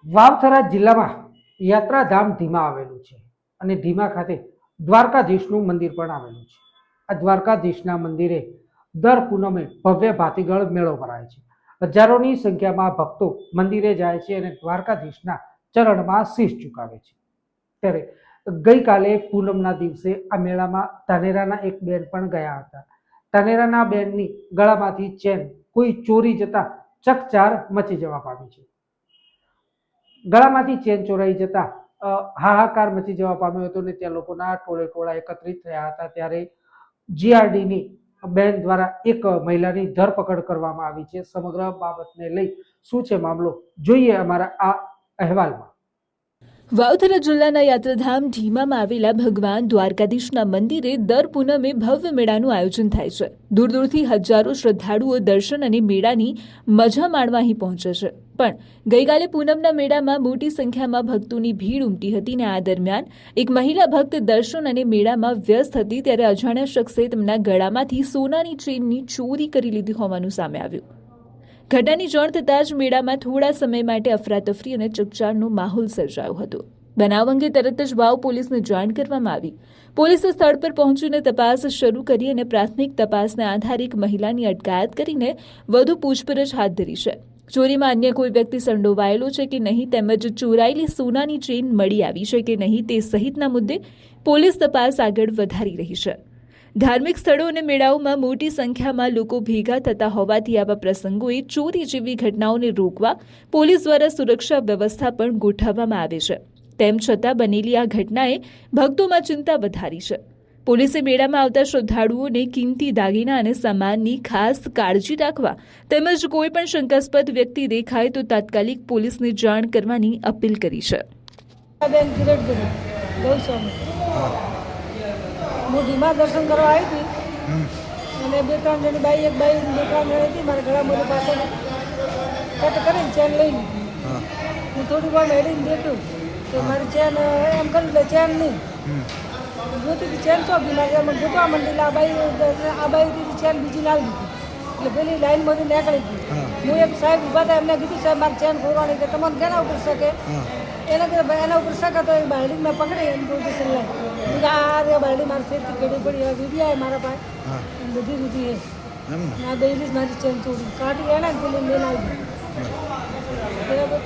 વાવથરા જિલ્લામાં યાત્રાધામ ધીમા આવેલું છે અને ધીમા ખાતે દ્વારકાધીશનું મંદિર પણ આવેલું છે. આ દ્વારકાધીશના મંદિરે દર પૂનમે ભવ્ય ભાતીગળ મેળો ભરાય છે. હજારોની સંખ્યામાં ભક્તો મંદિરે જાય છે અને દ્વારકાધીશના ચરણમાં શીશ ઝુકાવે છે. ત્યારે ગઈકાલે પૂનમના દિવસે આ મેળામાં ધાનેરાના એક બેન પણ ગયા હતા. ધાનેરાના બેનની ગળામાંથી ચેન કોઈ ચોરી જતા ચકચાર મચી જવા પામી છે. ગળામાંથી ચેન ચોરાઈ જતા હાહાકાર મચી જવા પામ્યો હતો અને ત્યાં લોકોના ટોળે ટોળા એકત્રિત થયા હતા. ત્યારે જીઆરડીની બેન દ્વારા એક મહિલાની ધરપકડ કરવામાં આવી છે. સમગ્ર બાબતને લઈ શું છે મામલો જોઈએ અમારા આ અહેવાલમાં. વાવથરા જિલ્લાના યાત્રાધામ ઢીમામાં આવેલા ભગવાન દ્વારકાધીશના મંદિરે દર પૂનમે ભવ્ય મેળાનું આયોજન થાય છે. દૂર દૂરથી હજારો શ્રદ્ધાળુઓ દર્શન અને મેળાની મજા માણવા અહીં પહોંચે છે. પણ ગઈકાલે પૂનમના મેળામાં મોટી સંખ્યામાં ભક્તોની ભીડ ઉમટી હતી અને આ દરમિયાન એક મહિલા ભક્ત દર્શન અને મેળામાં વ્યસ્ત હતી ત્યારે અજાણ્યા શખ્સે તેમના ગળામાંથી સોનાની ચેનની ચોરી કરી લીધી હોવાનું સામે આવ્યું. ઘટનાની જાણ થતાં જ મેળામાં થોડા સમય માટે અફરાતફરી અને ચકચારનો માહોલ સર્જાયો હતો. બનાવ અંગે તરત જ વાવ પોલીસને જાણ કરવામાં આવી. પોલીસે સ્થળ પર પહોંચીને તપાસ શરૂ કરી અને પ્રાથમિક તપાસને આધારે એક મહિલાની અટકાયત કરીને વધુ પૂછપરછ હાથ ધરી છે. ચોરીમાં અન્ય કોઈ વ્યક્તિ સંડોવાયેલો છે કે નહીં તેમજ ચોરાયેલી સોનાની ચેન મળી આવી છે કે નહીં તે સહિતના મુદ્દે પોલીસ તપાસ આગળ વધારી રહી છે. ધાર્મિક સ્થળો અને મેળાઓમાં મોટી સંખ્યામાં લોકો ભેગા થતા હોવાથી આવા પ્રસંગોએ ચોરી જેવી ઘટનાઓને રોકવા પોલીસ દ્વારા સુરક્ષા વ્યવસ્થા પણ ગોઠવવામાં આવે છે. તેમ છતાં બનેલી આ ઘટનાએ ભક્તોમાં ચિંતા વધારી છે. પોલીસે મેળામાં આવતા શ્રદ્ધાળુઓને કિંમતી દાગીના અને સામાનની ખાસ કાળજી રાખવા તેમજ કોઈ પણ શંકાસ્પદ વ્યક્તિ દેખાય તો તાત્કાલિક પોલીસને જાણ કરવાની અપીલ કરી છે. હું ઢીમા દર્શન કરવા આવી હતી અને બે ત્રણ જણી બાઈ બે ત્રણ જણી હતી મારા ગળામાં પાછળ કટ કરીને ચેન લઈ લીધી. હું થોડી વાર મેળીને દેખ્યું કે મારી ચેન એમ કરી લે ચેન નહીં જોતી ચેન ચોકી મારી મને ગોતવા માંડી. આ બાઈ ચેન બીજી ના લીધી એટલે પેલી લાઈનમાંથી નીકળી ગઈ. હું એક સાહેબ ઊભા હતા એમને કીધું સાહેબ મારી ચેન ખોરવાની કે તમને કેના ઉપર શકે એના ઉપર શકે તો એ બાયડી મેં પકડી એમ પોઝિશન લાવી આ બાયડી મારી સેફથી કેડી પડી હવે દીદી આવે મારા પાસે બધી દીધી એ આ દઈ મારી ચેન ચોરી કાઢી એને પેલી મેં આવી બરાબર.